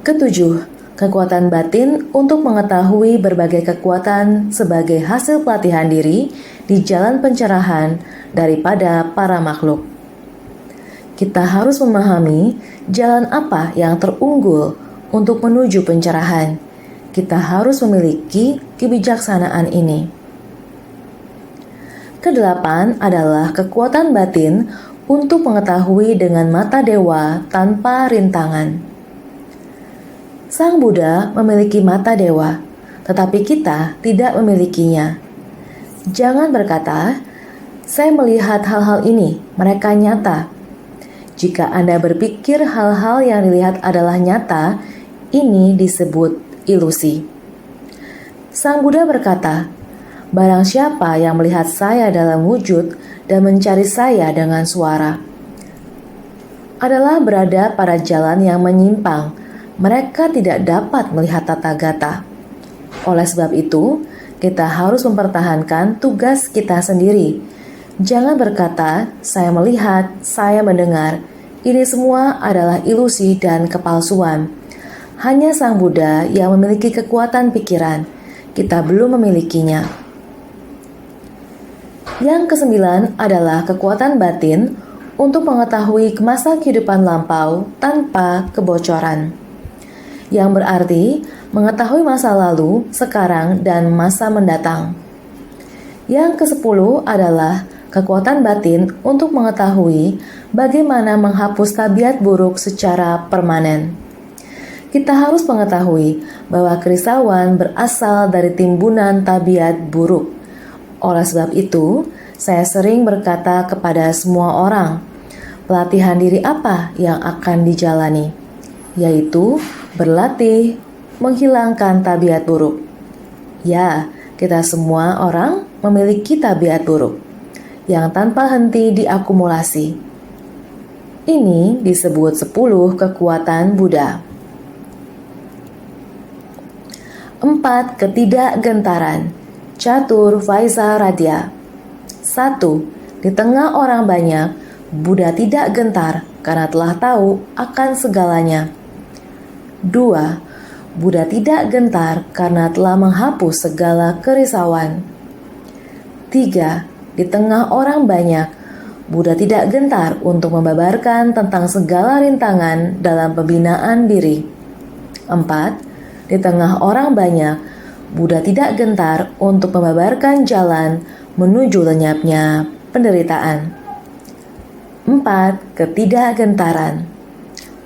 Ketujuh, kekuatan batin untuk mengetahui berbagai kekuatan sebagai hasil pelatihan diri di jalan pencerahan daripada para makhluk. Kita harus memahami jalan apa yang terunggul untuk menuju pencerahan. Kita harus memiliki kebijaksanaan ini. Kedelapan adalah kekuatan batin untuk mengetahui dengan mata dewa tanpa rintangan. Sang Buddha memiliki mata dewa, tetapi kita tidak memilikinya. Jangan berkata, "Saya melihat hal-hal ini, mereka nyata." Jika Anda berpikir hal-hal yang dilihat adalah nyata, ini disebut ilusi. Sang Buddha berkata, "Barang siapa yang melihat saya dalam wujud dan mencari saya dengan suara, adalah berada pada jalan yang menyimpang. Mereka tidak dapat melihat Tathagata." Oleh sebab itu, kita harus mempertahankan tugas kita sendiri. Jangan berkata, "Saya melihat, saya mendengar." Ini semua adalah ilusi dan kepalsuan. Hanya Sang Buddha yang memiliki kekuatan pikiran. Kita belum memilikinya. Yang kesembilan adalah kekuatan batin untuk mengetahui masa kehidupan lampau tanpa kebocoran. Yang berarti mengetahui masa lalu, sekarang, dan masa mendatang. Yang ke-10 adalah kekuatan batin untuk mengetahui bagaimana menghapus tabiat buruk secara permanen. Kita harus mengetahui bahwa kerisauan berasal dari timbunan tabiat buruk. Oleh sebab itu, saya sering berkata kepada semua orang, pelatihan diri apa yang akan dijalani? Yaitu berlatih menghilangkan tabiat buruk. Ya, kita semua orang memiliki tabiat buruk yang tanpa henti diakumulasi. Ini disebut 10 kekuatan Buddha. 4. Ketidakgentaran. Catur Vaisa Radya. 1. Di tengah orang banyak, Buddha tidak gentar karena telah tahu akan segalanya. 2. Buddha tidak gentar karena telah menghapus segala kerisauan. 3. Di tengah orang banyak, Buddha tidak gentar untuk membabarkan tentang segala rintangan dalam pembinaan diri. 4. Di tengah orang banyak, Buddha tidak gentar untuk membabarkan jalan menuju lenyapnya penderitaan. 4. Ketidakgentaran.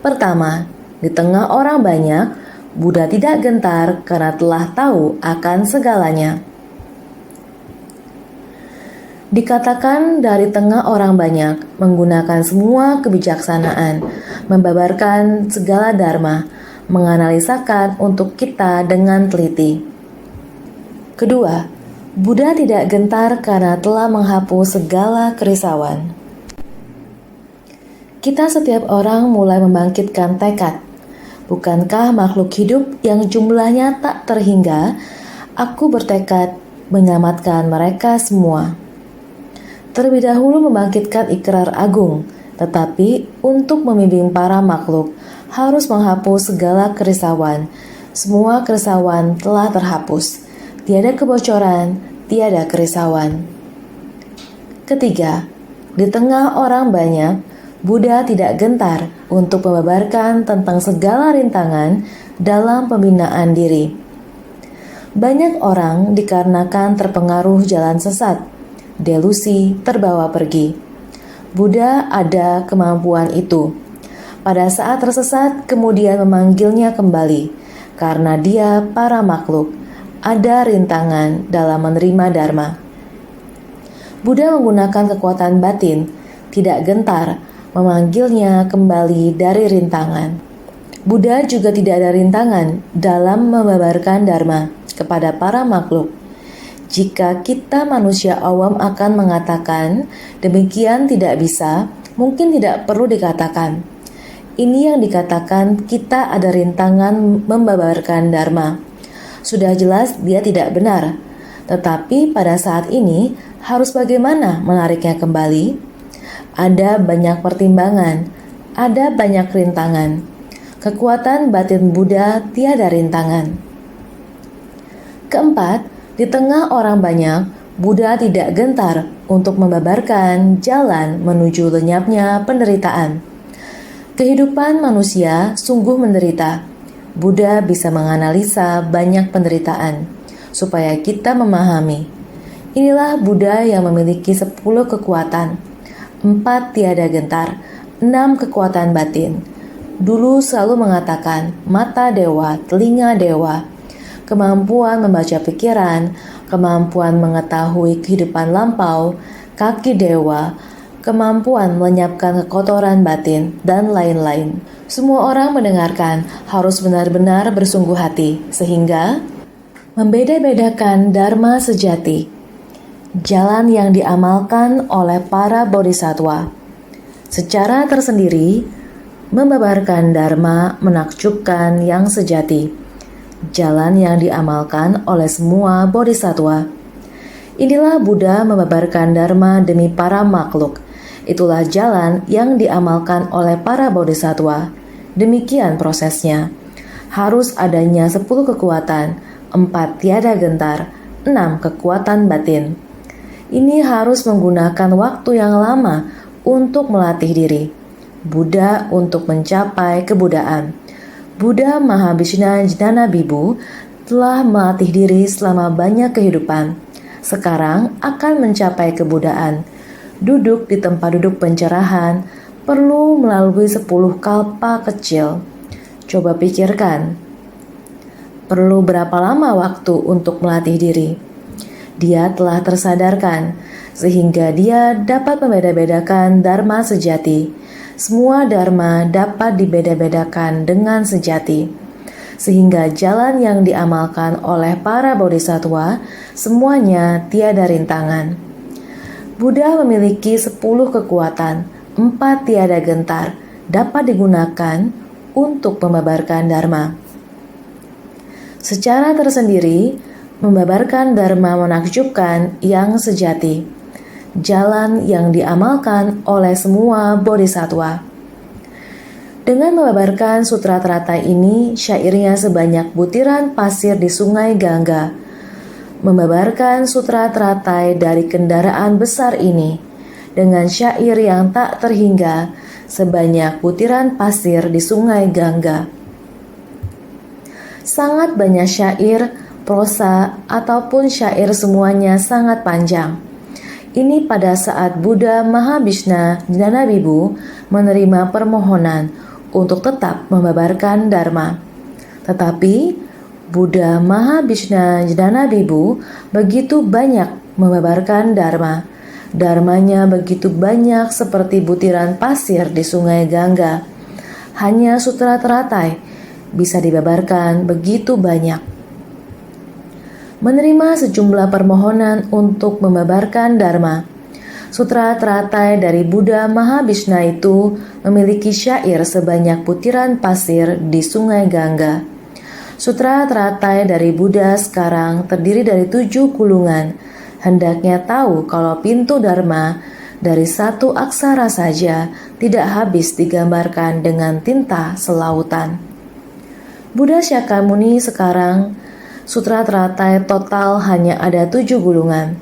Pertama, di tengah orang banyak, Buddha tidak gentar karena telah tahu akan segalanya. Dikatakan dari tengah orang banyak, menggunakan semua kebijaksanaan, membabarkan segala dharma, menganalisakan untuk kita dengan teliti. Kedua, Buddha tidak gentar karena telah menghapus segala kerisauan. Kita setiap orang mulai membangkitkan tekad. Bukankah makhluk hidup yang jumlahnya tak terhingga, aku bertekad menyelamatkan mereka semua. Terlebih dahulu membangkitkan ikrar agung, tetapi untuk membimbing para makhluk harus menghapus segala kerisauan, Semua kerisauan telah terhapus. Tiada kebocoran, tiada kerisauan. Ketiga, di tengah orang banyak, Buddha tidak gentar untuk membabarkan tentang segala rintangan dalam pembinaan diri. Banyak orang dikarenakan terpengaruh jalan sesat, delusi terbawa pergi. Buddha ada kemampuan itu. Pada saat tersesat, kemudian memanggilnya kembali, karena dia para makhluk, ada rintangan dalam menerima dharma. Buddha menggunakan kekuatan batin, tidak gentar memanggilnya kembali dari rintangan. Buddha juga tidak ada rintangan dalam membabarkan dharma kepada para makhluk. Jika kita manusia awam akan mengatakan demikian tidak bisa, mungkin tidak perlu dikatakan. Ini yang dikatakan kita ada rintangan membabarkan dharma. Sudah jelas dia tidak benar. Tetapi pada saat ini harus bagaimana menariknya kembali? Ada banyak pertimbangan, ada banyak rintangan. Kekuatan batin Buddha tiada rintangan. Keempat, di tengah orang banyak, Buddha tidak gentar untuk membabarkan jalan menuju lenyapnya penderitaan. Kehidupan manusia sungguh menderita. Buddha bisa menganalisa banyak penderitaan, supaya kita memahami. Inilah Buddha yang memiliki 10 kekuatan. 4 tiada gentar, 6 kekuatan batin. Dulu selalu mengatakan mata dewa, telinga dewa, kemampuan membaca pikiran, kemampuan mengetahui kehidupan lampau, kaki dewa, kemampuan melenyapkan kekotoran batin, dan lain-lain. Semua orang mendengarkan harus benar-benar bersungguh hati, sehingga membeda-bedakan dharma sejati. Jalan yang diamalkan oleh para bodhisattva. Secara tersendiri, membabarkan dharma menakjubkan yang sejati. Jalan yang diamalkan oleh semua bodhisattva. Inilah Buddha membabarkan dharma demi para makhluk. Itulah jalan yang diamalkan oleh para bodhisattva. Demikian prosesnya. Harus adanya 10 kekuatan, 4 tiada gentar, 6 kekuatan batin. Ini harus menggunakan waktu yang lama untuk melatih diri. Buddha untuk mencapai kebudaan. Buddha Mahabhishna Jnana Bibu telah melatih diri selama banyak kehidupan. Sekarang akan mencapai kebudaan. Duduk di tempat duduk pencerahan perlu melalui 10 kalpa kecil. Coba pikirkan, perlu berapa lama waktu untuk melatih diri? Dia telah tersadarkan, sehingga dia dapat membeda-bedakan dharma sejati. Semua dharma dapat dibeda-bedakan dengan sejati. Sehingga jalan yang diamalkan oleh para bodhisattva, semuanya tiada rintangan. Buddha memiliki 10 kekuatan, 4 tiada gentar, dapat digunakan untuk membabarkan dharma. Secara tersendiri, membabarkan dharma menakjubkan yang sejati, jalan yang diamalkan oleh semua bodhisattva. Dengan membabarkan sutra teratai ini, syairnya sebanyak butiran pasir di sungai Gangga. Membabarkan sutra teratai dari kendaraan besar ini, dengan syair yang tak terhingga, sebanyak butiran pasir di sungai Gangga. Sangat banyak syair, prosa, ataupun syair semuanya sangat panjang. Ini pada saat Buddha Mahabhishna Jnana Bibu menerima permohonan untuk tetap membabarkan dharma. Tetapi Buddha Mahabhishna Jnana Bibu begitu banyak membabarkan dharma. Dharmanya begitu banyak seperti butiran pasir di sungai Gangga. Hanya sutra teratai bisa dibabarkan begitu banyak. Menerima sejumlah permohonan untuk membabarkan dharma. Sutra teratai dari Buddha Mahabhishna itu memiliki syair sebanyak butiran pasir di sungai Gangga. Sutra teratai dari Buddha sekarang terdiri dari 7 gulungan. Hendaknya tahu kalau pintu dharma dari 1 aksara saja tidak habis digambarkan dengan tinta selautan. Buddha Shakyamuni sekarang sutra teratai total hanya ada 7 gulungan.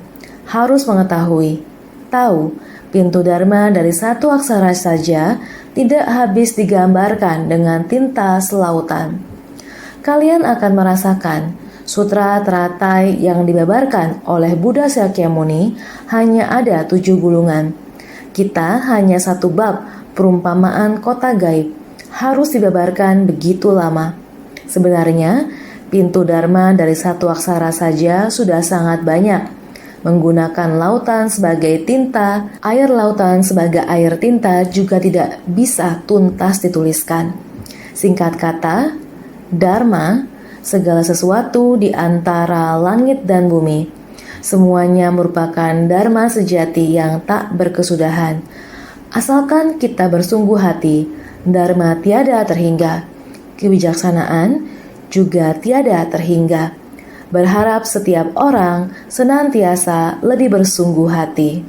Harus mengetahui, tahu, pintu Dharma dari satu aksara saja tidak habis digambarkan dengan tinta selautan. Kalian akan merasakan sutra teratai yang dibabarkan oleh Buddha Shakyamuni hanya ada 7 gulungan. Kita hanya satu bab perumpamaan kota gaib harus dibabarkan begitu lama. Sebenarnya, pintu Dharma dari satu aksara saja sudah sangat banyak. Menggunakan lautan sebagai tinta, air lautan sebagai air tinta juga tidak bisa tuntas dituliskan. Singkat kata, Dharma, segala sesuatu di antara langit dan bumi. Semuanya merupakan Dharma sejati yang tak berkesudahan. Asalkan kita bersungguh hati, Dharma tiada terhingga. Kebijaksanaan juga tiada terhingga. Berharap setiap orang senantiasa lebih bersungguh hati.